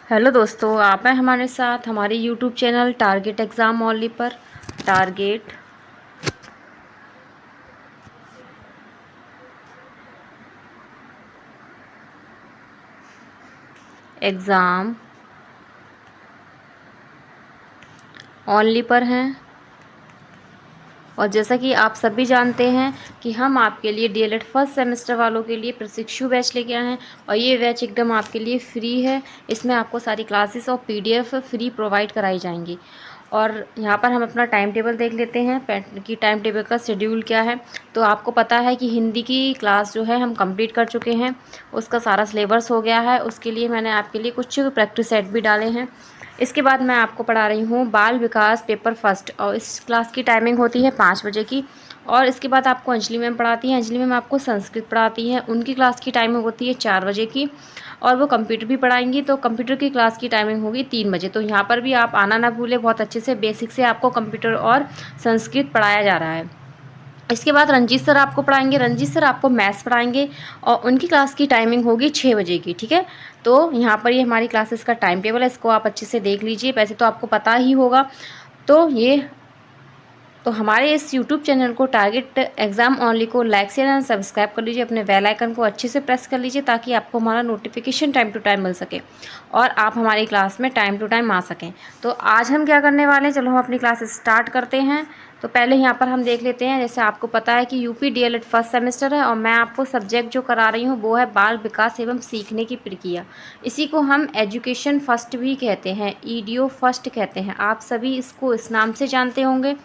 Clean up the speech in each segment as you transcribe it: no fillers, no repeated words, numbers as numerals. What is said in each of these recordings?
Hello दोस्तों, आप हैं हमारे साथ हमारे YouTube channel target exam only पर। टारगेट एग्ज़ाम ओनली पर हैं। और जैसा कि आप सभी जानते हैं कि हम आपके लिए डीएलएड फर्स्ट सेमेस्टर वालों के लिए प्रशिक्षु बैच लेके आए हैं। और ये बैच एकदम आपके लिए फ्री है। इसमें आपको सारी क्लासेस और पीडीएफ फ्री प्रोवाइड कराई जाएंगी। और यहाँ पर हम अपना टाइम टेबल देख लेते हैं कि टाइम टेबल का शेड्यूल क्या है। तो आपको पता है कि हिंदी की क्लास जो है हम कंप्लीट कर चुके हैं, उसका सारा सिलेबस हो गया है। उसके लिए मैंने आपके लिए कुछ प्रैक्टिस सेट भी डाले हैं। इसके बाद मैं आपको पढ़ा रही हूँ बाल विकास पेपर फर्स्ट, और इस क्लास की टाइमिंग होती है 5 बजे की। और इसके बाद आपको अंजलि मैम पढ़ाती हैं। अंजलि मैम आपको संस्कृत पढ़ाती हैं, उनकी क्लास की टाइमिंग होती है 4 बजे की। और वो कंप्यूटर भी पढ़ाएंगी, तो कंप्यूटर की क्लास की टाइमिंग होगी 3 बजे। तो यहाँ पर भी आप आना ना भूलें। बहुत अच्छे से बेसिक से आपको कंप्यूटर और संस्कृत पढ़ाया जा रहा है। इसके बाद रंजीत सर आपको पढ़ाएंगे। रंजीत सर आपको मैथ्स पढ़ाएंगे और उनकी क्लास की टाइमिंग होगी 6 बजे की। ठीक है, तो यहाँ पर ये हमारी क्लासेस का टाइम टेबल है, इसको आप अच्छे से देख लीजिए। वैसे तो आपको पता ही होगा। तो हमारे इस यूट्यूब चैनल को टारगेट एग्ज़ाम ओनली को लाइक शेयर एंड सब्सक्राइब कर लीजिए। अपने बेल आइकन को अच्छे से प्रेस कर लीजिए ताकि आपको हमारा नोटिफिकेशन टाइम टू टाइम मिल सके और आप हमारी क्लास में टाइम टू टाइम आ सकें। तो आज हम क्या करने वाले हैं, चलो हम अपनी क्लास स्टार्ट करते हैं। तो पहले यहाँ पर हम देख लेते हैं। जैसे आपको पता है कि यूपी डीएलएड फर्स्ट सेमेस्टर है और मैं आपको सब्जेक्ट जो करा रही हूँ वो है बाल विकास एवं सीखने की प्रक्रिया। इसी को हम एजुकेशन फर्स्ट भी कहते हैं, ईडीओ फर्स्ट कहते हैं। आप सभी इसको इस नाम से जानते होंगे।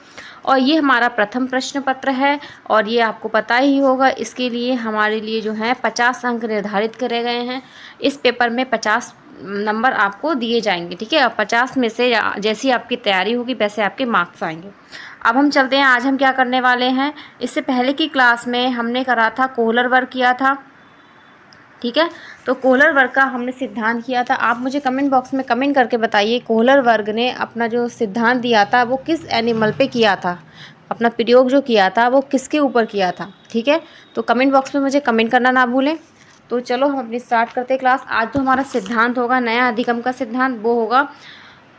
और ये हमारा प्रथम प्रश्न पत्र है और ये आपको पता ही होगा। इसके लिए हमारे लिए जो है 50 अंक निर्धारित करे गए हैं। इस पेपर में 50 नंबर आपको दिए जाएंगे। ठीक है, और 50 में से जैसी आपकी तैयारी होगी वैसे आपके मार्क्स आएंगे। अब हम चलते हैं, आज हम क्या करने वाले हैं। इससे पहले की क्लास में हमने करा था, कोहलर वर्क किया था। ठीक है, तो कोहलर वर्ग का हमने सिद्धांत किया था। आप मुझे कमेंट बॉक्स में कमेंट करके बताइए कोहलर वर्ग ने अपना जो सिद्धांत दिया था वो किस एनिमल पे किया था, अपना प्रयोग जो किया था वो किसके ऊपर किया था। ठीक है, तो कमेंट बॉक्स में मुझे कमेंट करना ना भूलें। तो चलो हम अपनी स्टार्ट करते हैं क्लास। आज जो हमारा सिद्धांत होगा नया अधिगम का सिद्धांत, वो होगा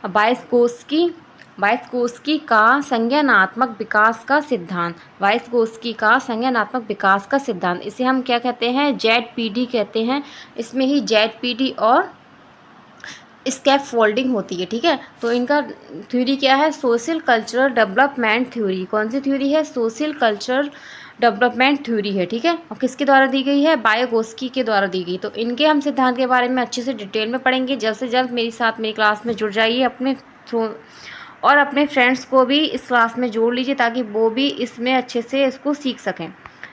वाइस्कोस्की वाइस्कोस्की का संज्ञानात्मक विकास का सिद्धांत। वाइस्कोस्की का संज्ञानात्मक विकास का सिद्धांत, इसे हम क्या कहते हैं, जेडपीडी कहते हैं। इसमें ही जेडपीडी और स्कैप फोल्डिंग होती है। ठीक है, तो इनका थ्योरी क्या है, सोशल कल्चरल डेवलपमेंट थ्योरी। कौन सी थ्योरी है, सोशल कल्चरल डेवलपमेंट थ्योरी है। ठीक है, और किसके द्वारा दी गई है, वाइगोस्की के द्वारा दी गई। तो इनके हम सिद्धांत के बारे में अच्छे से डिटेल में पढ़ेंगे। जल्द से जल्द मेरे साथ मेरी क्लास में जुड़ जाइए अपने थ्रू, और अपने फ्रेंड्स को भी इस क्लास में जोड़ लीजिए ताकि वो भी इसमें अच्छे से इसको सीख सकें।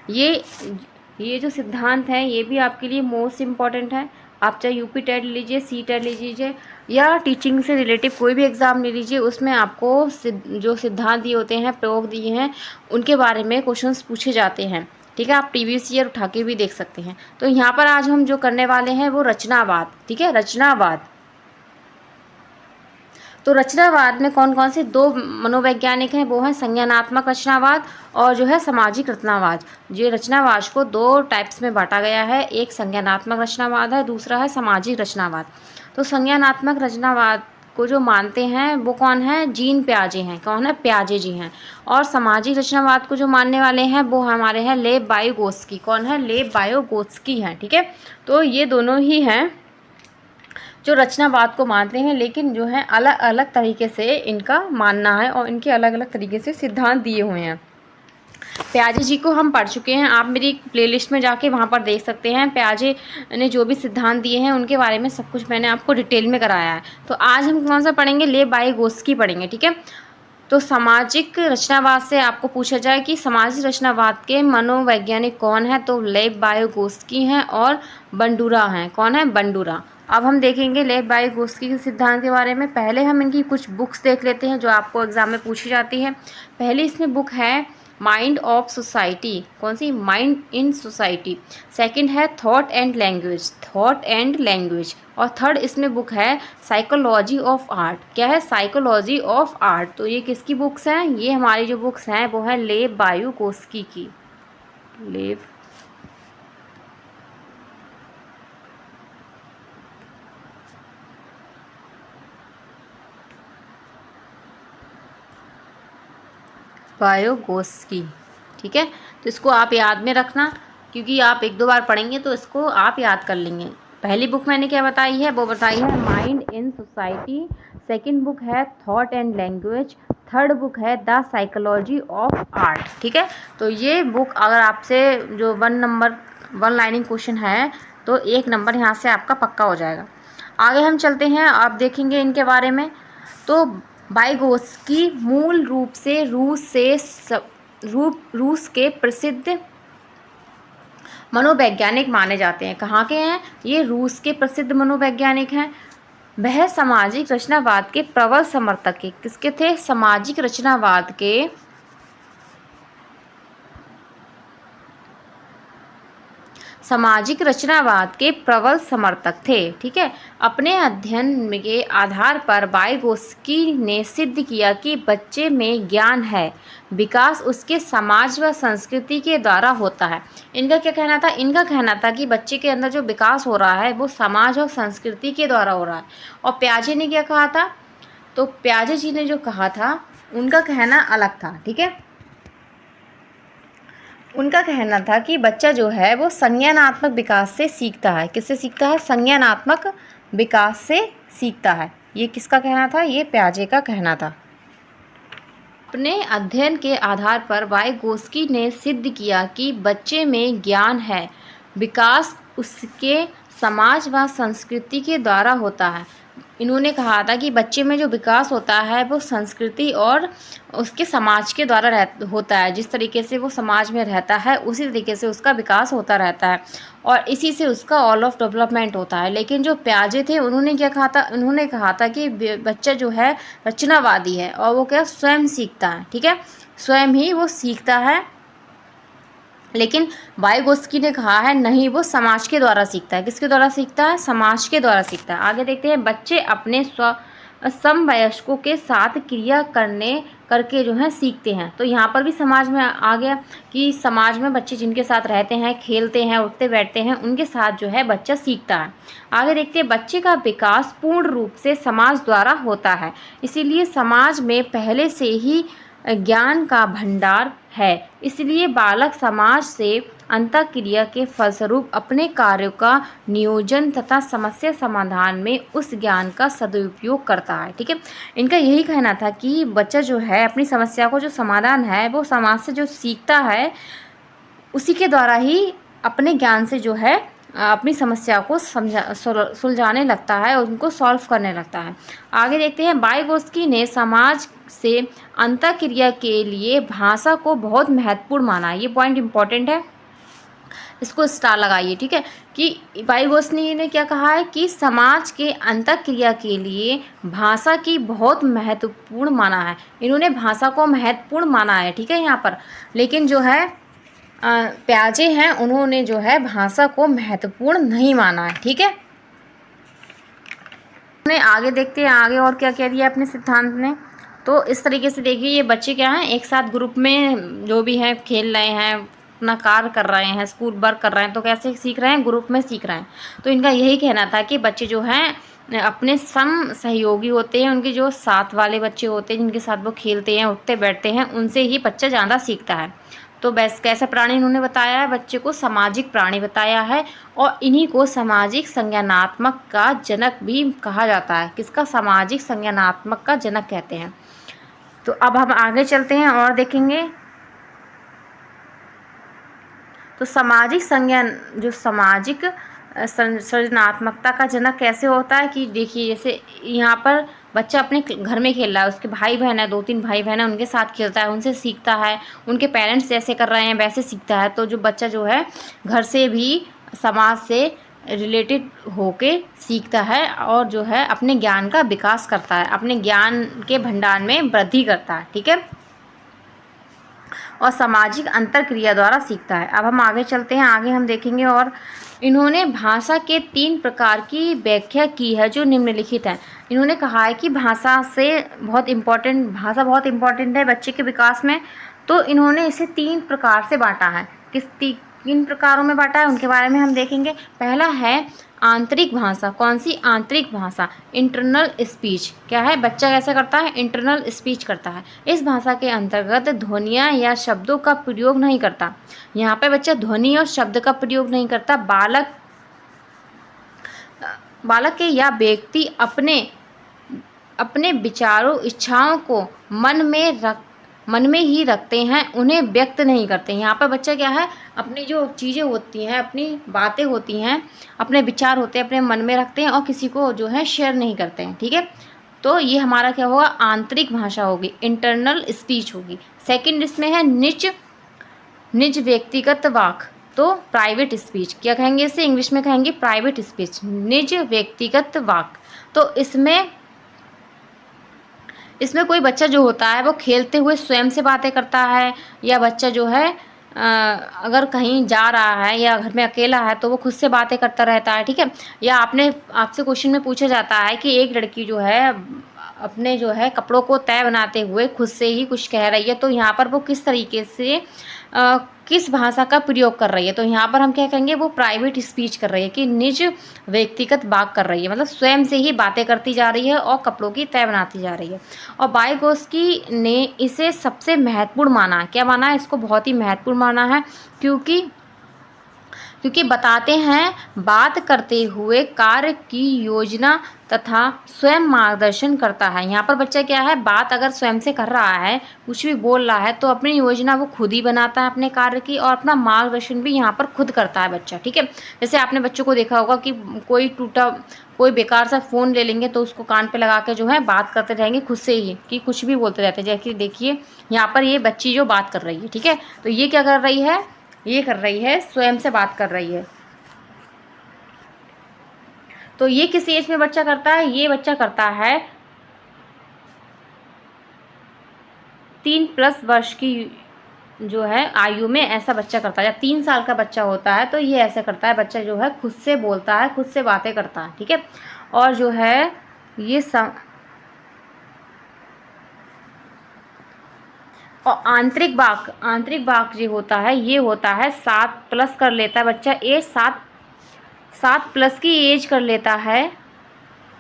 ये जो सिद्धांत है ये भी आपके लिए मोस्ट इम्पॉर्टेंट है। आप चाहे यूपी टेट लीजिए, सी टेट लीजिए या टीचिंग से रिलेटिव कोई भी एग्ज़ाम ले लीजिए, उसमें आपको जो सिद्धांत दिए होते हैं, प्रयोग दिए हैं, उनके बारे में क्वेश्चंस पूछे जाते हैं। ठीक है, आप प्रीवियस ईयर उठा के भी देख सकते हैं। तो यहाँ पर आज हम जो करने वाले हैं वो रचनावाद। ठीक है, रचनावाद। तो रचनावाद में कौन कौन से दो मनोवैज्ञानिक हैं, वो हैं संज्ञानात्मक रचनावाद और जो है सामाजिक रचनावाद। ये रचनावाद को दो टाइप्स में बांटा गया है, एक संज्ञानात्मक रचनावाद है, दूसरा है सामाजिक रचनावाद। तो संज्ञानात्मक रचनावाद को जो मानते हैं वो कौन है, जीन प्याजे हैं। कौन है, प्याजे जी हैं। और सामाजिक रचनावाद को जो मानने वाले हैं वो हमारे हैं लेव वाइगोत्स्की। कौन है, लेव वाइगोत्स्की हैं। ठीक है, तो ये दोनों ही हैं जो रचनावाद को मानते हैं, लेकिन जो है अलग अलग तरीके से इनका मानना है और इनके अलग अलग तरीके से सिद्धांत दिए हुए हैं। प्याजे जी को हम पढ़ चुके हैं, आप मेरी प्लेलिस्ट में जाके वहाँ पर देख सकते हैं। प्याजे ने जो भी सिद्धांत दिए हैं उनके बारे में सब कुछ मैंने आपको डिटेल में कराया है। तो आज हम कौन सा पढ़ेंगे, लेव वाइगोत्स्की पढ़ेंगे। ठीक है, तो सामाजिक रचनावाद से आपको पूछा जाए कि सामाजिक रचनावाद के मनोवैज्ञानिक कौन है, तो लेव वाइगोत्स्की हैं और बंडूरा हैं। कौन है, बंडूरा। अब हम देखेंगे लेव वाइगोत्स्की के सिद्धांत के बारे में। पहले हम इनकी कुछ बुक्स देख लेते हैं जो आपको एग्जाम में पूछी जाती है। पहली इसमें बुक है माइंड ऑफ सोसाइटी। कौन सी, माइंड इन सोसाइटी। सेकंड है thought and language, thought and language. और थर्ड इसमें बुक है साइकोलॉजी ऑफ आर्ट। क्या है, साइकोलॉजी ऑफ आर्ट। तो ये किसकी बुक्स हैं, ये हमारी जो बुक्स हैं वो है लेव वाइगोत्स्की की। लेव वाइगोत्स्की। ठीक है, तो इसको आप याद में रखना, क्योंकि आप 1-2 बार पढ़ेंगे तो इसको आप याद कर लेंगे। पहली बुक मैंने क्या बताई है, वो बताई है mind in society. Second book है thought and language. Third book है द साइकोलॉजी ऑफ आर्ट। ठीक है, तो ये बुक अगर आपसे जो 1 लाइनिंग क्वेश्चन है तो 1 नंबर यहाँ से आपका पक्का हो जाएगा। आगे हम चलते हैं, आप देखेंगे इनके बारे में। तो वाइगोत्स्की मूल रूप से रूस के प्रसिद्ध मनोवैज्ञानिक माने जाते हैं। कहाँ के हैं ये? रूस के प्रसिद्ध मनोवैज्ञानिक हैं। वह सामाजिक रचनावाद के प्रबल समर्थक के, किसके थे? सामाजिक रचनावाद के प्रबल समर्थक थे। ठीक है, अपने अध्ययन के आधार पर वाइगोत्स्की ने सिद्ध किया कि बच्चे में ज्ञान है, विकास उसके समाज व संस्कृति के द्वारा होता है। इनका क्या कहना था? इनका कहना था कि बच्चे के अंदर जो विकास हो रहा है वो समाज और संस्कृति के द्वारा हो रहा है। और प्याजे ने क्या कहा था? तो प्याजे जी ने जो कहा था उनका कहना अलग था। ठीक है, उनका कहना था कि बच्चा जो है वो संज्ञानात्मक विकास से सीखता है। किससे सीखता है? संज्ञानात्मक विकास से सीखता है। ये किसका कहना था? ये प्याजे का कहना था। अपने अध्ययन के आधार पर वाइगोत्स्की ने सिद्ध किया कि बच्चे में ज्ञान है, विकास उसके समाज व संस्कृति के द्वारा होता है। इन्होंने कहा था कि बच्चे में जो विकास होता है वो संस्कृति और उसके समाज के द्वारा होता है। जिस तरीके से वो समाज में रहता है उसी तरीके से उसका विकास होता रहता है और इसी से उसका ऑल ऑफ डेवलपमेंट होता है। लेकिन जो प्याजे थे उन्होंने क्या कहा था? उन्होंने कहा था कि बच्चा जो है रचनावादी है और वो क्या स्वयं सीखता है। ठीक है, स्वयं ही वो सीखता है। लेकिन वाइगोत्स्की ने कहा है नहीं, वो समाज के द्वारा सीखता है। किसके द्वारा सीखता है? समाज के द्वारा सीखता है। आगे देखते हैं, बच्चे अपने समवयस्कों के साथ क्रिया करके जो है सीखते हैं। तो यहाँ पर भी समाज में आ गया कि समाज में बच्चे जिनके साथ रहते हैं, खेलते हैं, उठते बैठते हैं, उनके साथ जो है बच्चा सीखता है। आगे देखते हैं, बच्चे का विकास पूर्ण रूप से समाज द्वारा होता है, इसीलिए समाज में पहले से ही ज्ञान का भंडार है। इसलिए बालक समाज से अंतःक्रिया के फलस्वरूप अपने कार्यों का नियोजन तथा समस्या समाधान में उस ज्ञान का सदुपयोग करता है। ठीक है, इनका यही कहना था कि बच्चा जो है अपनी समस्या को जो समाधान है वो समाज से जो सीखता है उसी के द्वारा ही अपने ज्ञान से जो है अपनी समस्या को सुलझाने लगता है और उनको सॉल्व करने लगता है। आगे देखते हैं, वाइगोत्स्की ने समाज से अंतःक्रिया के लिए भाषा को बहुत महत्वपूर्ण माना। ये पॉइंट इंपॉर्टेंट है, इसको स्टार लगाइए। ठीक है, कि वाइगोत्स्की ने क्या कहा है कि समाज के अंतःक्रिया के लिए भाषा की बहुत महत्वपूर्ण माना है। इन्होंने भाषा को महत्वपूर्ण माना है। ठीक है, यहाँ पर लेकिन जो है प्याजे हैं उन्होंने जो है भाषा को महत्वपूर्ण नहीं माना है। ठीक है, आगे देखते हैं आगे और क्या कह दिया अपने सिद्धांत ने। तो इस तरीके से देखिए, ये बच्चे क्या हैं, एक साथ ग्रुप में जो भी हैं खेल रहे हैं, अपना कार्य कर रहे हैं, स्कूल वर्क कर रहे हैं, तो कैसे सीख रहे हैं? ग्रुप में सीख रहे हैं। तो इनका यही कहना था कि बच्चे जो हैं अपने सम सहयोगी होते हैं, उनके जो साथ वाले बच्चे होते हैं जिनके साथ वो खेलते हैं, उठते बैठते हैं, उनसे ही बच्चा ज़्यादा सीखता है। तो बस कैसा प्राणी इन्होंने बताया है? बच्चे को सामाजिक प्राणी बताया है और इन्हीं को सामाजिक संज्ञानात्मक का जनक भी कहा जाता है। किसका? सामाजिक संज्ञानात्मक का जनक कहते हैं। तो अब हम आगे चलते हैं और देखेंगे। तो सामाजिक सृजनात्मकता का जनक कैसे होता है कि देखिए, जैसे यहाँ पर बच्चा अपने घर में खेल रहा है, उसके भाई बहन है, 2-3 भाई बहन है, उनके साथ खेलता है, उनसे सीखता है, उनके पेरेंट्स जैसे कर रहे हैं वैसे सीखता है। तो जो बच्चा जो है घर से भी समाज से रिलेटेड होके सीखता है और जो है अपने ज्ञान का विकास करता है, अपने ज्ञान के भंडार में वृद्धि करता है। ठीक है, और सामाजिक अंतरक्रिया द्वारा सीखता है। अब हम आगे चलते हैं, आगे हम देखेंगे। और इन्होंने भाषा के 3 प्रकार की व्याख्या की है जो निम्नलिखित है। इन्होंने कहा है कि भाषा बहुत इम्पॉर्टेंट है बच्चे के विकास में। तो इन्होंने इसे 3 प्रकार से बांटा है। किस 3 प्रकारों में बांटा है उनके बारे में हम देखेंगे। पहला है आंतरिक भाषा। कौन सी? आंतरिक भाषा, इंटरनल स्पीच। क्या है? बच्चा कैसे करता है? इंटरनल स्पीच करता है। इस भाषा के अंतर्गत ध्वनियाँ या शब्दों का प्रयोग नहीं करता। यहाँ पे बच्चा ध्वनि और शब्द का प्रयोग नहीं करता। बालक के या व्यक्ति अपने विचारों, इच्छाओं को मन में ही रखते हैं, उन्हें व्यक्त नहीं करते। यहाँ पर बच्चा क्या है? अपनी जो चीज़ें होती हैं, अपनी बातें होती हैं, अपने विचार होते हैं, अपने मन में रखते हैं और किसी को जो है शेयर नहीं करते हैं। ठीक है, तो ये हमारा क्या होगा? आंतरिक भाषा होगी, इंटरनल स्पीच होगी। सेकंड इसमें है निज व्यक्तिगत वाक, तो प्राइवेट स्पीच। क्या कहेंगे इसे? इंग्लिश में कहेंगे प्राइवेट स्पीच, निज व्यक्तिगत वाक। तो इसमें कोई बच्चा जो होता है वो खेलते हुए स्वयं से बातें करता है, या बच्चा जो है अगर कहीं जा रहा है या घर में अकेला है तो वो खुद से बातें करता रहता है। ठीक है, या आपसे क्वेश्चन में पूछा जाता है कि एक लड़की जो है अपने जो है कपड़ों को तय बनाते हुए खुद से ही कुछ कह रही है, तो यहाँ पर वो किस तरीके से किस भाषा का प्रयोग कर रही है? तो यहाँ पर हम क्या कहेंगे? वो प्राइवेट स्पीच कर रही है, कि निज व्यक्तिगत बात कर रही है, मतलब स्वयं से ही बातें करती जा रही है और कपड़ों की तय बनाती जा रही है। और वाइगोत्स्की ने इसे सबसे महत्वपूर्ण माना है। क्या माना है? इसको बहुत ही महत्वपूर्ण माना है, क्योंकि बताते हैं बात करते हुए कार्य की योजना तथा स्वयं मार्गदर्शन करता है। यहाँ पर बच्चा क्या है? बात अगर स्वयं से कर रहा है, कुछ भी बोल रहा है, तो अपनी योजना वो खुद ही बनाता है अपने कार्य की, और अपना मार्गदर्शन भी यहाँ पर खुद करता है बच्चा। ठीक है, जैसे आपने बच्चों को देखा होगा कि कोई बेकार सा फ़ोन ले लेंगे तो उसको कान पे लगा के जो है बात करते रहेंगे खुद से ही, कि कुछ भी बोलते रहते हैं। जैसे देखिए यहाँ पर ये बच्ची जो बात कर रही है, ठीक है, तो ये क्या कर रही है? ये कर रही है, स्वयं से बात कर रही है। तो ये किस एज में बच्चा करता है? ये बच्चा करता है 3+ वर्ष की जो है आयु में, ऐसा बच्चा करता है। या 3 साल का बच्चा होता है तो ये ऐसा करता है, बच्चा जो है खुद से बोलता है, खुद से बातें करता है। ठीक है, और जो है ये और आंतरिक वाक जो होता है, ये होता है 7+ कर लेता है बच्चा, एज 7+ की एज कर लेता है।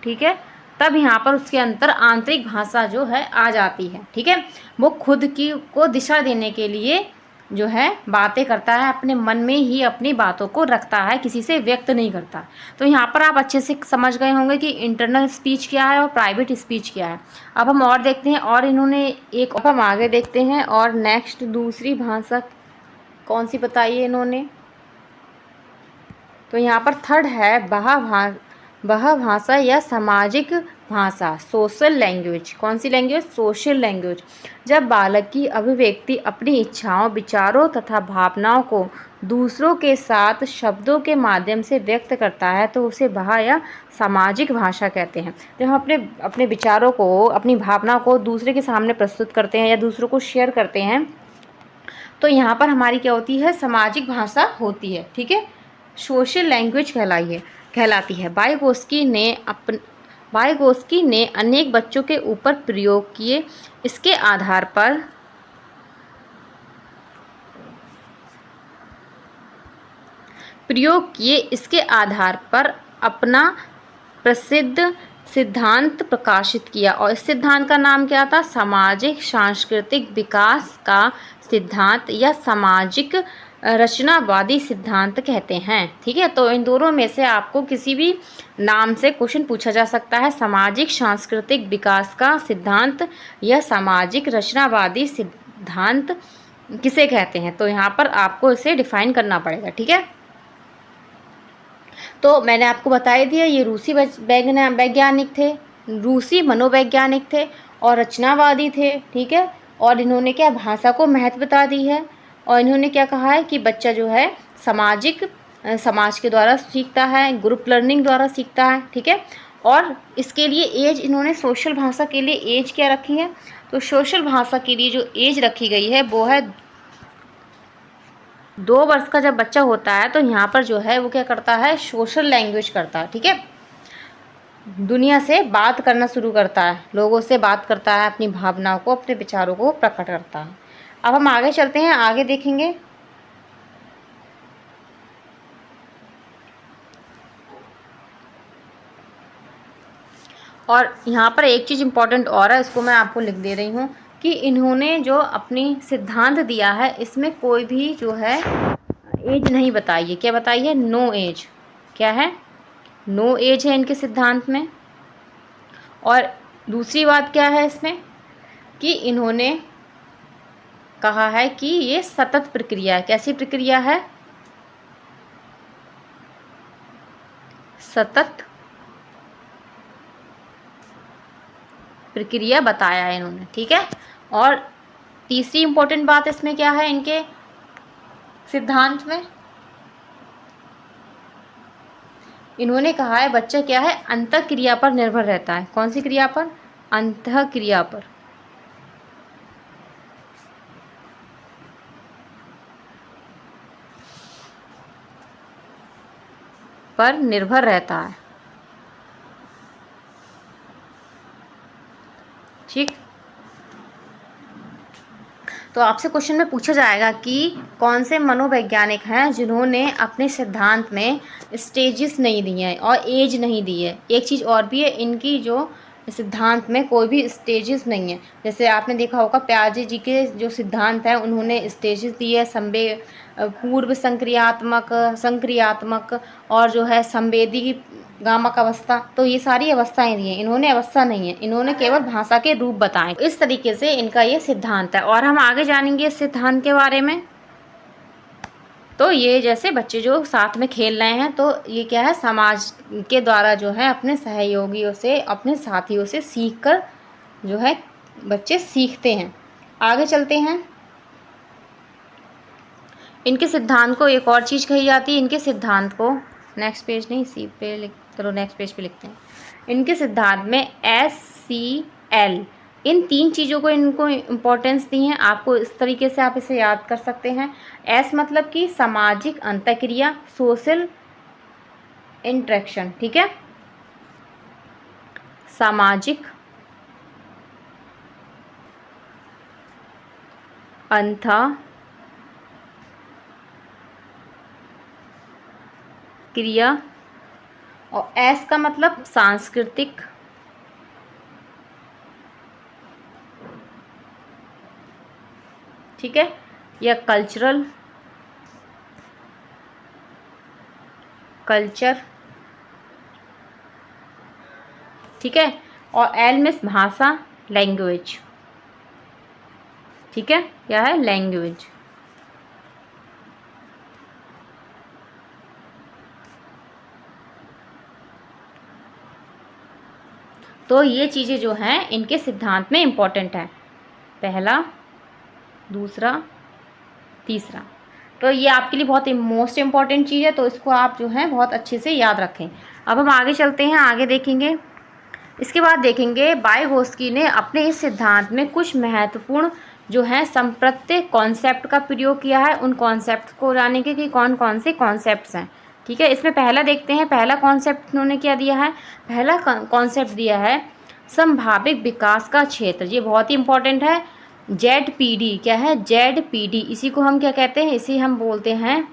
ठीक है, तब यहाँ पर उसके अंदर आंतरिक भाषा जो है आ जाती है। ठीक है, वो खुद को दिशा देने के लिए जो है बातें करता है, अपने मन में ही अपनी बातों को रखता है, किसी से व्यक्त नहीं करता। तो यहाँ पर आप अच्छे से समझ गए होंगे कि इंटरनल स्पीच क्या है और प्राइवेट स्पीच क्या है। अब हम और देखते हैं, और इन्होंने अब हम आगे देखते हैं, और नेक्स्ट दूसरी भाषा कौन सी बताइए इन्होंने? तो यहाँ पर थर्ड है वह भाषा या सामाजिक भाषा, सोशल लैंग्वेज। कौन सी लैंग्वेज? Social language. जब बालक की अभिव्यक्ति अपनी इच्छाओं, विचारों तथा भावनाओं को दूसरों के साथ शब्दों के माध्यम से व्यक्त करता है तो उसे वह या सामाजिक भाषा कहते हैं। जब हम अपने विचारों को, अपनी भावनाओं को दूसरे के सामने प्रस्तुत करते हैं या दूसरों को शेयर करते हैं, तो यहाँ पर हमारी क्या होती है? सामाजिक भाषा होती है। ठीक है, सोशल लैंग्वेज कहलाती है। वाइगोत्स्की ने अनेक बच्चों के ऊपर प्रयोग किए। इसके आधार पर अपना प्रसिद्ध सिद्धांत प्रकाशित किया, और इस सिद्धांत का नाम क्या था? सामाजिक सांस्कृतिक विकास का सिद्धांत या सामाजिक रचनावादी सिद्धांत कहते हैं। ठीक है, तो इन दोनों में से आपको किसी भी नाम से क्वेश्चन पूछा जा सकता है। सामाजिक सांस्कृतिक विकास का सिद्धांत या सामाजिक रचनावादी सिद्धांत किसे कहते हैं? तो यहाँ पर आपको इसे डिफाइन करना पड़ेगा। ठीक है, तो मैंने आपको बता ही दिया, ये रूसी वैज्ञानिक थे, रूसी मनोवैज्ञानिक थे और रचनावादी थे। ठीक है, और इन्होंने क्या भाषा को महत्व बता दी है, और इन्होंने क्या कहा है कि बच्चा जो है समाज के द्वारा सीखता है, ग्रुप लर्निंग द्वारा सीखता है। ठीक है, और इसके लिए एज इन्होंने सोशल भाषा के लिए एज क्या रखी है? तो सोशल भाषा के लिए जो एज रखी गई है वो है 2 वर्ष का जब बच्चा होता है तो यहाँ पर जो है वो क्या करता है? सोशल लैंग्वेज करता है। ठीक है, दुनिया से बात करना शुरू करता है, लोगों से बात करता है, अपनी भावनाओं को, अपने विचारों को प्रकट करता है। अब हम आगे चलते हैं, आगे देखेंगे। और यहाँ पर एक चीज़ इम्पॉर्टेंट और है, इसको मैं आपको लिख दे रही हूँ कि इन्होंने जो अपनी सिद्धांत दिया है इसमें कोई भी जो है एज नहीं बताई है। क्या बताई है? No age. क्या है? नो एज है इनके सिद्धांत में। और दूसरी बात क्या है इसमें कि इन्होंने कहा है कि ये सतत प्रक्रिया है। कैसी प्रक्रिया है? सतत प्रक्रिया बताया है इन्होंने, ठीक है। और तीसरी इंपॉर्टेंट बात इसमें क्या है इनके सिद्धांत में, इन्होंने कहा है बच्चा क्या है, अंतःक्रिया पर निर्भर रहता है। कौन सी क्रिया पर? अंतःक्रिया पर निर्भर रहता है। ठीक। तो आपसे क्वेश्चन में पूछा जाएगा कि कौन से मनोवैज्ञानिक हैं जिन्होंने अपने सिद्धांत में स्टेजेस नहीं दिए हैं और एज नहीं दी है। एक चीज़ और भी है, इनकी जो सिद्धांत में कोई भी स्टेजेस नहीं है। जैसे आपने देखा होगा प्याजे जी के जो सिद्धांत हैं उन्होंने स्टेजेस दिए है, पूर्व संक्रियात्मक और जो है संवेदी गामक अवस्था। तो ये सारी अवस्थाएं दी हैं, इन्होंने अवस्था नहीं है, इन्होंने केवल भाषा के रूप बताए। इस तरीके से इनका ये सिद्धांत है। और हम आगे जानेंगे इस सिद्धांत के बारे में। तो ये जैसे बच्चे जो साथ में खेल रहे हैं, तो ये क्या है, समाज के द्वारा जो है अपने सहयोगियों से, अपने साथियों से सीख कर जो है बच्चे सीखते हैं। आगे चलते हैं। इनके सिद्धांत को एक और चीज़ कही जाती है। इनके सिद्धांत को नेक्स्ट पेज नहीं, इसी पे लिख, चलो नेक्स्ट पेज पे लिखते हैं। इनके सिद्धांत में SCL, इन 3 चीज़ों को इनको इम्पोर्टेंस दी है। आपको इस तरीके से आप इसे याद कर सकते हैं। S मतलब कि सामाजिक अंतःक्रिया, सोशल इंटरेक्शन, ठीक है, सामाजिक अंतःक्रिया। और S का मतलब सांस्कृतिक, ठीक है, या कल्चर, ठीक है। और L में भाषा, लैंग्वेज, ठीक है, क्या है, लैंग्वेज। तो ये चीज़ें जो हैं इनके सिद्धांत में इम्पॉर्टेंट है, पहला, दूसरा, तीसरा। तो ये आपके लिए बहुत मोस्ट इम्पॉर्टेंट चीज़ है, तो इसको आप जो है बहुत अच्छे से याद रखें। अब हम आगे चलते हैं, आगे देखेंगे। इसके बाद देखेंगे वाइगोत्स्की ने अपने इस सिद्धांत में कुछ महत्वपूर्ण जो है संप्रत्य कॉन्सेप्ट का प्रयोग किया है। उन कॉन्सेप्ट को जानेंगे कि कौन कौन से कॉन्सेप्ट्स हैं, ठीक है। इसमें पहला देखते हैं, पहला कॉन्सेप्ट उन्होंने क्या दिया है। पहला कॉन्सेप्ट दिया है संभावित विकास का क्षेत्र। ये बहुत ही इंपॉर्टेंट है। ZPD क्या है, ZPD, इसी को हम क्या कहते हैं, इसी हम बोलते हैं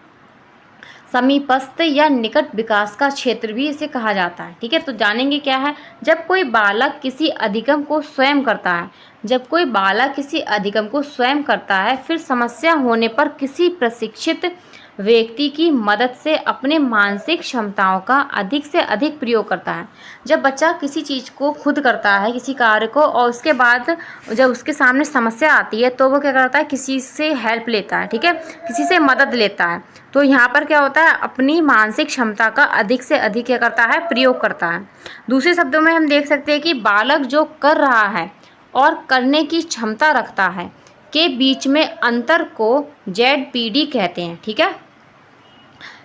समीपस्थ या निकट विकास का क्षेत्र भी इसे कहा जाता है, ठीक है। तो जानेंगे क्या है। जब कोई बालक किसी अधिगम को स्वयं करता है, जब कोई बालक किसी अधिगम को स्वयं करता है, फिर समस्या होने पर किसी प्रशिक्षित व्यक्ति की मदद से अपने मानसिक क्षमताओं का अधिक से अधिक प्रयोग करता है। जब बच्चा किसी चीज़ को खुद करता है, किसी कार्य को, और उसके बाद जब उसके सामने समस्या आती है तो वो क्या करता है, किसी से हेल्प लेता है, ठीक है, किसी से मदद लेता है। तो यहाँ पर क्या होता है, अपनी मानसिक क्षमता का अधिक से अधिक क्या करता है, प्रयोग करता है। दूसरे शब्दों में हम देख सकते हैं कि बालक जो कर रहा है और करने की क्षमता रखता है के बीच में अंतर को ZPD कहते हैं, ठीक है।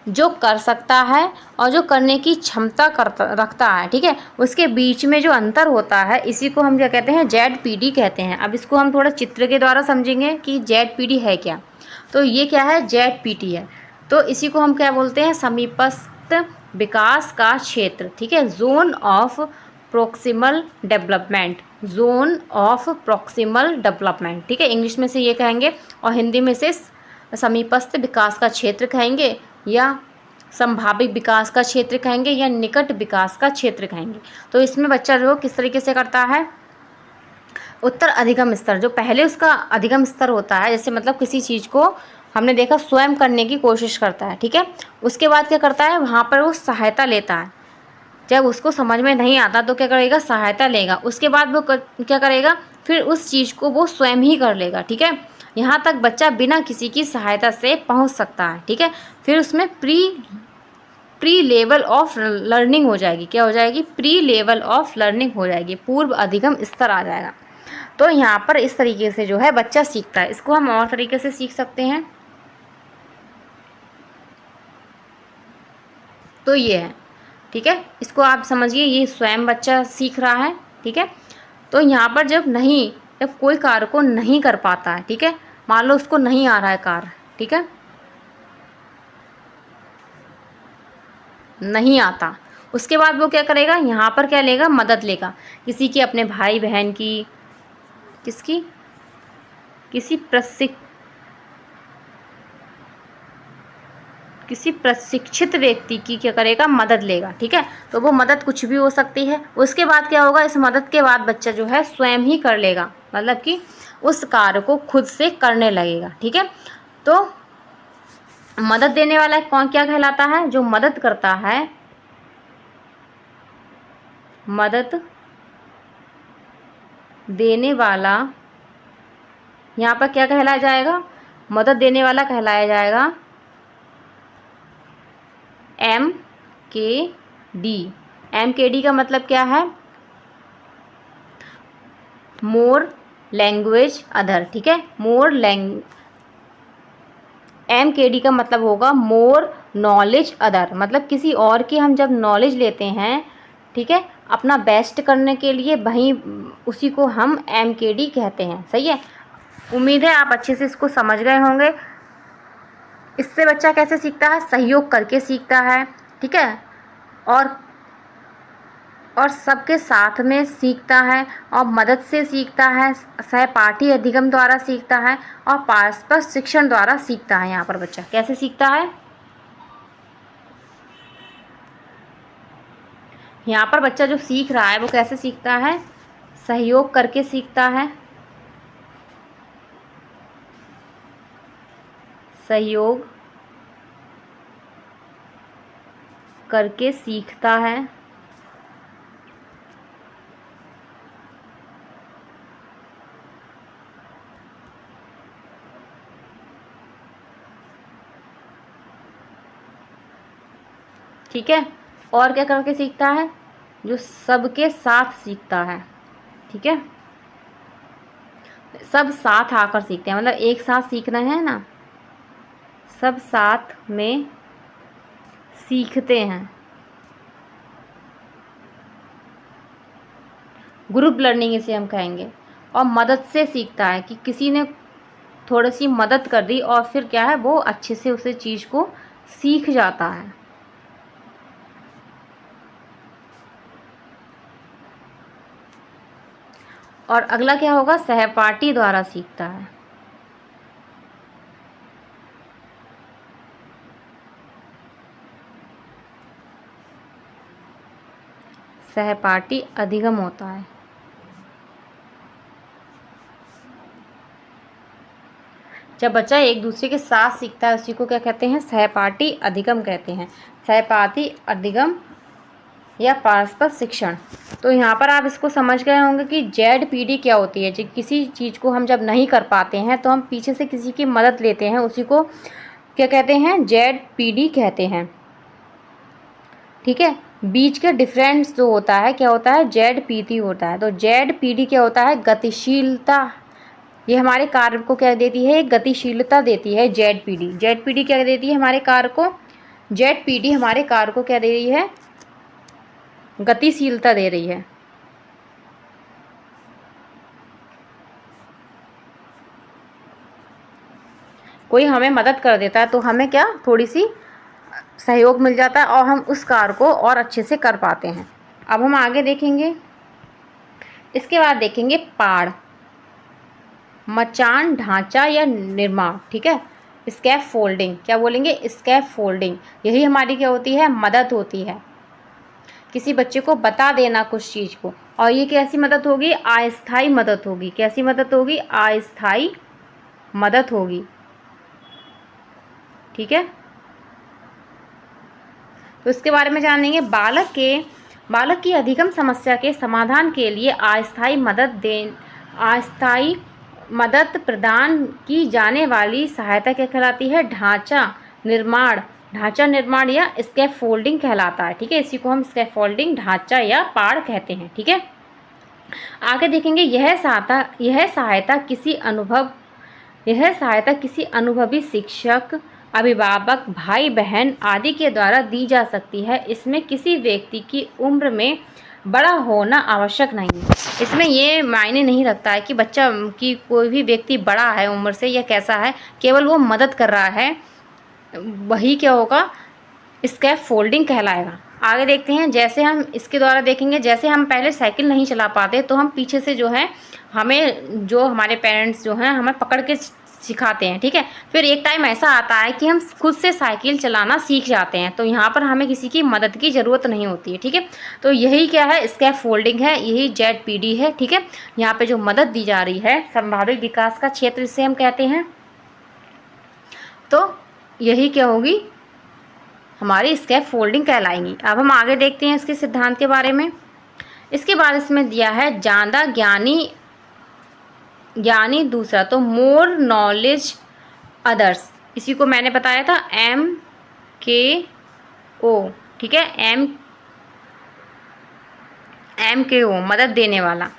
जो कर सकता है और जो करने की क्षमता रखता है, ठीक है, उसके बीच में जो अंतर होता है, इसी को हम क्या कहते हैं, ZPD कहते हैं। अब इसको हम थोड़ा चित्र के द्वारा समझेंगे कि ZPD है क्या। तो ये क्या है, ZPD है। तो इसी को हम क्या बोलते हैं, समीपस्थ विकास का क्षेत्र, ठीक है, zone of proximal development, zone of proximal development, ठीक है, इंग्लिश में से ये कहेंगे और हिंदी में से समीपस्थ विकास का क्षेत्र कहेंगे या संभावित विकास का क्षेत्र कहेंगे या निकट विकास का क्षेत्र कहेंगे। तो इसमें बच्चा जो किस तरीके से करता है, उत्तर अधिगम स्तर, जो पहले उसका अधिगम स्तर होता है, जैसे मतलब किसी चीज़ को हमने देखा स्वयं करने की कोशिश करता है, ठीक है। उसके बाद क्या करता है, वहाँ पर वो सहायता लेता है। जब उसको समझ में नहीं आता तो क्या करेगा, सहायता लेगा। उसके बाद वो क्या करेगा, फिर उस चीज़ को वो स्वयं ही कर लेगा, ठीक है। यहाँ तक बच्चा बिना किसी की सहायता से पहुँच सकता है, ठीक है। फिर उसमें प्री लेवल ऑफ लर्निंग हो जाएगी, क्या हो जाएगी, प्री लेवल ऑफ लर्निंग हो जाएगी, पूर्व अधिगम स्तर आ जाएगा। तो यहाँ पर इस तरीके से जो है बच्चा सीखता है। इसको हम और तरीके से सीख सकते हैं। तो ये है, ठीक है। इसको आप समझिए, ये स्वयं बच्चा सीख रहा है, ठीक है। तो यहाँ पर जब कोई कार्य को नहीं कर पाता है, ठीक है, मान लो उसको नहीं आ रहा है कार्य, ठीक है, नहीं आता, उसके बाद वो क्या करेगा, यहाँ पर क्या लेगा, मदद लेगा, किसी की, अपने भाई बहन की, किसकी, किसी प्रशिक्षित व्यक्ति की क्या करेगा, मदद लेगा, ठीक है। तो वो मदद कुछ भी हो सकती है। उसके बाद क्या होगा, इस मदद के बाद बच्चा जो है स्वयं ही कर लेगा, मतलब कि उस कार्य को खुद से करने लगेगा, ठीक है। तो मदद देने वाला कौन क्या कहलाता है, जो मदद करता है, मदद देने वाला, यहाँ पर क्या कहलाया जाएगा, मदद देने वाला कहलाया जाएगा MKD। MKD का मतलब क्या है, मोर लैंग्वेज अदर, ठीक है। MKD का मतलब होगा मोर नॉलेज अदर, मतलब किसी और की हम जब नॉलेज लेते हैं, ठीक है, अपना बेस्ट करने के लिए, वहीं उसी को हम MKD कहते हैं, सही है। उम्मीद है आप अच्छे से इसको समझ गए होंगे। इससे बच्चा कैसे सीखता है, सहयोग करके सीखता है, ठीक है, और सबके साथ में सीखता है, और मदद से सीखता है, सहपाठी अधिगम द्वारा सीखता है, और परस्पर शिक्षण द्वारा सीखता है। यहाँ पर बच्चा कैसे सीखता है, यहाँ पर बच्चा जो सीख रहा है वो कैसे सीखता है, सहयोग करके सीखता है, सहयोग करके सीखता है, ठीक है। और क्या करके सीखता है, जो सबके साथ सीखता है, ठीक है, सब साथ आकर सीखते हैं, मतलब एक साथ सीखना है ना, सब साथ में सीखते हैं, ग्रुप लर्निंग इसे हम कहेंगे। और मदद से सीखता है कि किसी ने थोड़ी सी मदद कर दी और फिर क्या है, वो अच्छे से उसे चीज़ को सीख जाता है। और अगला क्या होगा, सहपाठी द्वारा सीखता है, सहपाठी अधिगम होता है। जब बच्चा एक दूसरे के साथ सीखता है उसी को क्या कहते हैं, सहपाठी अधिगम कहते हैं, सहपाठी अधिगम या परस्पर शिक्षण। तो यहाँ पर आप इसको समझ गए होंगे कि ZPD क्या होती है। किसी चीज़ को हम जब नहीं कर पाते हैं तो हम पीछे से किसी की मदद लेते हैं, उसी को क्या कहते हैं, ZPD कहते हैं, ठीक है। बीच के डिफरेंस जो होता है क्या होता है, ZPD होता है। तो ZPD क्या होता है, गतिशीलता, ये हमारे कार्य को क्या देती है, गतिशीलता देती है। ZPD क्या देती है हमारे कार्य को, ZPD हमारे कार्य को क्या दे रही है, गतिशीलता दे रही है। कोई हमें मदद कर देता है तो हमें क्या, थोड़ी सी सहयोग मिल जाता है और हम उस कार्य को और अच्छे से कर पाते हैं। अब हम आगे देखेंगे, इसके बाद देखेंगे पाड़, मचान, ढांचा या निर्माण, ठीक है। स्कैफ फोल्डिंग, क्या बोलेंगे, स्कैफ फोल्डिंग। यही हमारी क्या होती है, मदद होती है, किसी बच्चे को बता देना कुछ चीज़ को। और ये कैसी मदद होगी, अस्थायी मदद होगी। कैसी मदद होगी, अस्थायी मदद होगी। ठीक है, तो इसके बारे में जानेंगे। बालक की अधिगम समस्या के समाधान के लिए अस्थायी मदद प्रदान की जाने वाली सहायता क्या कहलाती है, ढांचा निर्माण या स्कैफोल्डिंग कहलाता है। ठीक है, इसी को हम स्कैफोल्डिंग, ढांचा या पाड़ कहते हैं। ठीक है, आगे देखेंगे। यह सहायता किसी अनुभवी शिक्षक, अभिभावक, भाई बहन आदि के द्वारा दी जा सकती है। इसमें किसी व्यक्ति की उम्र में बड़ा होना आवश्यक नहीं है। इसमें ये मायने नहीं रखता है कि बच्चा की कोई भी व्यक्ति बड़ा है उम्र से या कैसा है, केवल वो मदद कर रहा है, वही क्या होगा, स्कैफ फोल्डिंग कहलाएगा। आगे देखते हैं। जैसे हम इसके द्वारा देखेंगे, जैसे हम पहले साइकिल नहीं चला पाते तो हम पीछे से जो है, हमें जो हमारे पेरेंट्स जो हैं हमें पकड़ के सिखाते हैं। ठीक है, फिर एक टाइम ऐसा आता है कि हम खुद से साइकिल चलाना सीख जाते हैं, तो यहाँ पर हमें किसी की मदद की ज़रूरत नहीं होती है। ठीक है, तो यही क्या है, स्कैफ फोल्डिंग है, यही ZPD है। ठीक है, यहाँ पे जो मदद दी जा रही है, संभावित विकास का क्षेत्र इसे हम कहते हैं। तो यही क्या होगी, हमारी स्कैफ फोल्डिंग कहलाएंगी। अब हम आगे देखते हैं इसके सिद्धांत के बारे में। इसके बाद इसमें दिया है ज़्यादा ज्ञानी दूसरा, तो मोर नॉलेज अदर्स, इसी को मैंने बताया था MKO। ठीक है, MKO, मदद देने वाला।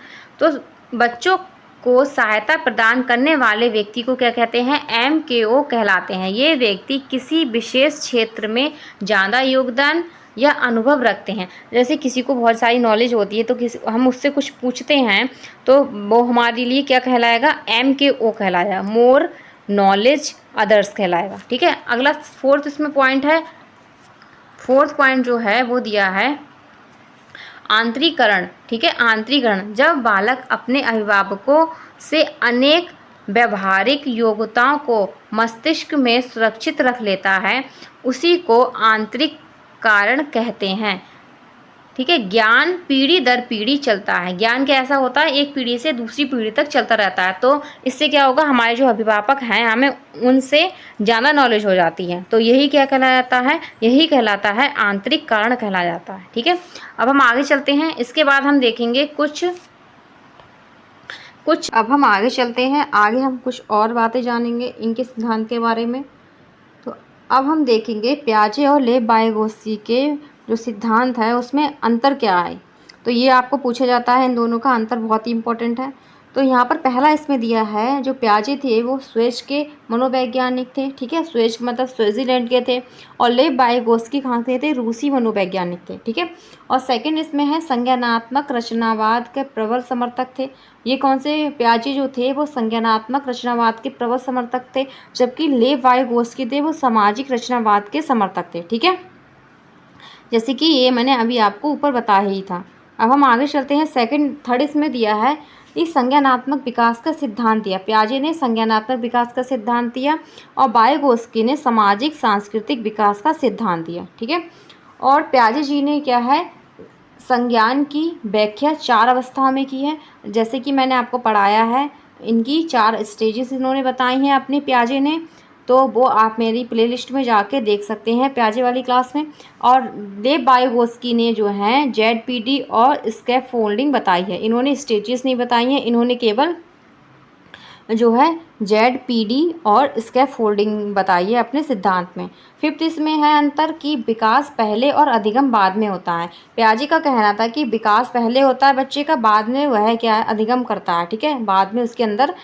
तो बच्चों को सहायता प्रदान करने वाले व्यक्ति को क्या कहते हैं, MKO कहलाते हैं। ये व्यक्ति किसी विशेष क्षेत्र में ज़्यादा योगदान या अनुभव रखते हैं। जैसे किसी को बहुत सारी नॉलेज होती है, तो हम उससे कुछ पूछते हैं तो वो हमारे लिए क्या कहलाएगा, MKO कहलाएगा, मोर नॉलेज अदर्स कहलाएगा। ठीक है, अगला फोर्थ इसमें पॉइंट है। फोर्थ पॉइंट जो है वो दिया है आंतरीकरण। ठीक है, आंतरीकरण, जब बालक अपने अभिभावकों से अनेक व्यवहारिक योग्यताओं को मस्तिष्क में सुरक्षित रख लेता है, उसी को आंतरिक कारण कहते हैं। ठीक है, ज्ञान पीढ़ी दर पीढ़ी चलता है। ज्ञान कैसा होता है, एक पीढ़ी से दूसरी पीढ़ी तक चलता रहता है। तो इससे क्या होगा, हमारे जो अभिभावक हैं हमें उनसे ज़्यादा नॉलेज हो जाती है। तो यही क्या कहलाता है, यही कहलाता है आंतरिक कारण कहलाया जाता है। ठीक है, अब हम आगे चलते हैं। इसके बाद हम देखेंगे अब हम आगे चलते हैं, आगे हम कुछ और बातें जानेंगे इनके सिद्धांत के बारे में। तो अब हम देखेंगे पियाजे और लेव वाइगोत्स्की के जो सिद्धांत है उसमें अंतर क्या है। तो ये आपको पूछा जाता है, इन दोनों का अंतर बहुत ही इंपॉर्टेंट है। तो यहाँ पर पहला इसमें दिया है, जो पियाजे थे वो स्विस के मनोवैज्ञानिक थे। ठीक है, स्विस मतलब स्विट्जरलैंड के थे, और लेव वाइगोत्स्की कहाँ के थे, रूसी मनोवैज्ञानिक थे। ठीक है, और सेकंड इसमें है संज्ञानात्मक रचनावाद के प्रबल समर्थक थे। ये कौन से, पियाजे जो थे वो संज्ञानात्मक रचनावाद के प्रबल समर्थक थे, जबकि लेव वाइगोत्स्की थे वो सामाजिक रचनावाद के समर्थक थे। ठीक है, जैसे कि ये मैंने अभी आपको ऊपर बताया ही था। अब हम आगे चलते हैं। थर्ड इसमें दिया है, इस संज्ञानात्मक विकास का सिद्धांत दिया। पियाजे ने संज्ञानात्मक विकास का सिद्धांत दिया और वाइगोत्स्की ने सामाजिक सांस्कृतिक विकास का सिद्धांत दिया। ठीक है, और पियाजे जी ने क्या है, संज्ञान की व्याख्या 4 अवस्थाओं में की है। जैसे कि मैंने आपको पढ़ाया है, इनकी 4 स्टेजेस इन्होंने बताई हैं अपने पियाजे ने, तो वो आप मेरी प्लेलिस्ट में जाके देख सकते हैं पियाजे वाली क्लास में। और लेव वाइगोत्स्की ने जो है ZPD और स्कैफोल्डिंग बताई है, इन्होंने स्टेजेस नहीं बताई हैं, इन्होंने केवल जो है ZPD और स्कैफोल्डिंग बताई है अपने सिद्धांत में। फिफ्थ इसमें है अंतर कि विकास पहले और अधिगम बाद में होता है। पियाजे का कहना था कि विकास पहले होता है बच्चे का, बाद में वह क्या है, अधिगम करता है। ठीक है, बाद में उसके अंदर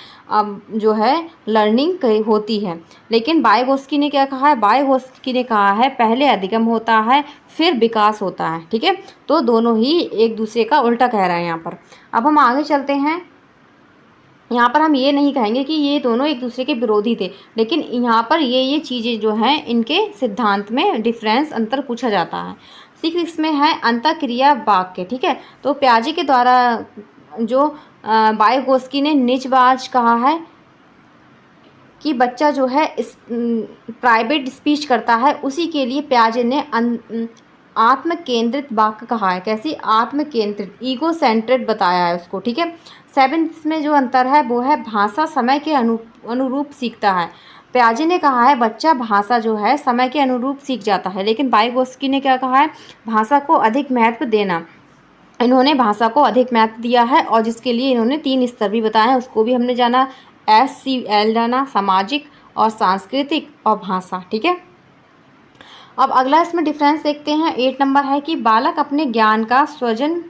जो है लर्निंग होती है। लेकिन वाइगोत्स्की ने क्या कहा है, वाइगोत्स्की ने कहा है पहले अधिगम होता है फिर विकास होता है। ठीक है, तो दोनों ही एक दूसरे का उल्टा कह रहे हैं यहाँ पर। अब हम आगे चलते हैं। यहाँ पर हम ये नहीं कहेंगे कि ये दोनों एक दूसरे के विरोधी थे, लेकिन यहाँ पर ये चीज़ें जो हैं इनके सिद्धांत में डिफरेंस, अंतर पूछा जाता है। इसमें है अंतःक्रिया वाक्य। ठीक है, तो पियाजे के द्वारा जो वाइगोत्स्की ने निजवाच कहा है कि बच्चा जो है इस प्राइवेट स्पीच करता है, उसी के लिए पियाजे ने आत्म केंद्रित वाक्य कहा है। कैसी? आत्म केंद्रित, ईगो सेंट्रेड बताया है उसको, ठीक है। 7th में जो अंतर है वो है भाषा समय के अनुरूप सीखता है। पियाजे ने कहा है बच्चा भाषा जो है समय के अनुरूप सीख जाता है, लेकिन वाइगोत्स्की ने क्या कहा है? भाषा को अधिक महत्व देना। इन्होंने भाषा को अधिक महत्व दिया है और जिसके लिए इन्होंने 3 स्तर भी बताए हैं, उसको भी हमने जाना। SCL जाना, सामाजिक और सांस्कृतिक और भाषा, ठीक है। अब अगला इसमें डिफरेंस देखते हैं। 8 नंबर है कि बालक अपने ज्ञान का सृजन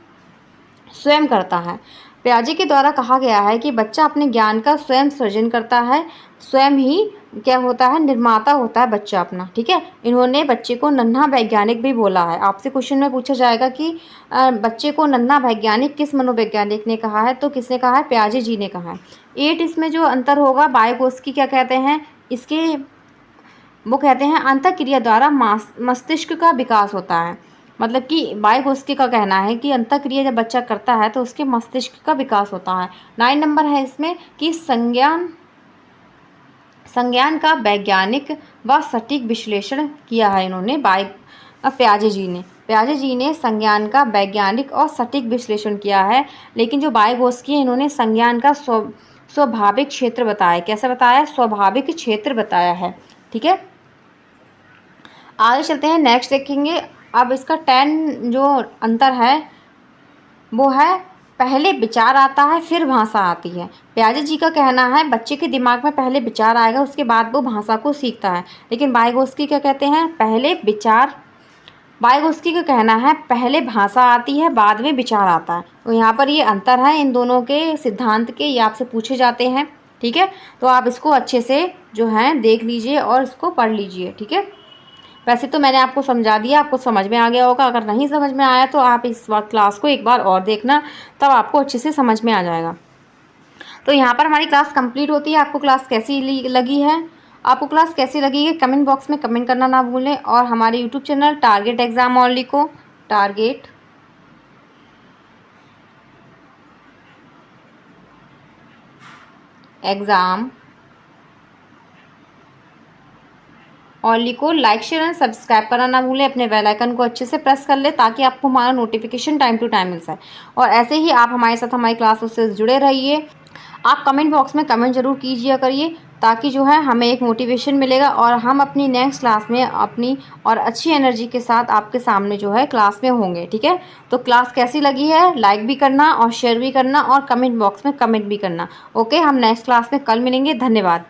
स्वयं करता है। पियाजे के द्वारा कहा गया है कि बच्चा अपने ज्ञान का स्वयं सृजन करता है, स्वयं ही क्या होता है? निर्माता होता है बच्चा अपना, ठीक है। इन्होंने बच्चे को नन्हा वैज्ञानिक भी बोला है। आपसे क्वेश्चन में पूछा जाएगा कि बच्चे को नन्हा वैज्ञानिक किस मनोवैज्ञानिक ने कहा है? तो किसने कहा है? पियाजे जी ने कहा है। 8 इसमें जो अंतर होगा, वाइगोत्स्की क्या कहते हैं इसके? वो कहते हैं अंतःक्रिया द्वारा मस्तिष्क का विकास होता है। मतलब कि वाइगोत्स्की का कहना है कि अंतःक्रिया जब बच्चा करता है तो उसके मस्तिष्क का विकास होता है। 9 नंबर है इसमें कि संज्ञान का वैज्ञानिक व सटीक विश्लेषण किया है इन्होंने पियाजे जी ने संज्ञान का वैज्ञानिक और सटीक विश्लेषण किया है। लेकिन जो वाइगोत्स्की है इन्होंने संज्ञान का स्वाभाविक क्षेत्र बताया। कैसे बताया? स्वाभाविक क्षेत्र बताया है, ठीक है। आगे चलते हैं, नेक्स्ट देखेंगे। अब इसका 10 जो अंतर है वो है पहले विचार आता है फिर भाषा आती है। पियाजे जी का कहना है बच्चे के दिमाग में पहले विचार आएगा, उसके बाद वो भाषा को सीखता है। लेकिन वाइगोत्स्की क्या कहते हैं? पहले विचार। वाइगोत्स्की का कहना है पहले भाषा आती है बाद में विचार आता है। तो यहाँ पर ये अंतर है इन दोनों के सिद्धांत के, ये आपसे पूछे जाते हैं, ठीक है। तो आप इसको अच्छे से जो है देख लीजिए और इसको पढ़ लीजिए, ठीक है। वैसे तो मैंने आपको समझा दिया, आपको समझ में आ गया होगा। अगर नहीं समझ में आया तो आप इस बार क्लास को एक बार और देखना, तब आपको अच्छे से समझ में आ जाएगा। तो यहाँ पर हमारी क्लास कंप्लीट होती है। आपको क्लास कैसी लगी है? आपको क्लास कैसी लगी है कमेंट बॉक्स में कमेंट करना ना भूलें। और हमारे YouTube channel target exam only को टारगेट एग्जाम ओनली को लाइक शेयर एंड सब्सक्राइब करना ना भूलें। अपने बेल आइकन को अच्छे से प्रेस कर ले ताकि आपको हमारा नोटिफिकेशन टाइम टू टाइम मिल जाए। और ऐसे ही आप हमारे साथ हमारी क्लासों से जुड़े रहिए। आप कमेंट बॉक्स में कमेंट जरूर कीजिए करिए, ताकि जो है हमें एक मोटिवेशन मिलेगा और हम अपनी नेक्स्ट क्लास में अपनी और अच्छी एनर्जी के साथ आपके सामने जो है क्लास में होंगे, ठीक है। तो क्लास कैसी लगी है लाइक भी करना और शेयर भी करना और कमेंट बॉक्स में कमेंट भी करना। ओके, हम नेक्स्ट क्लास में कल मिलेंगे। धन्यवाद।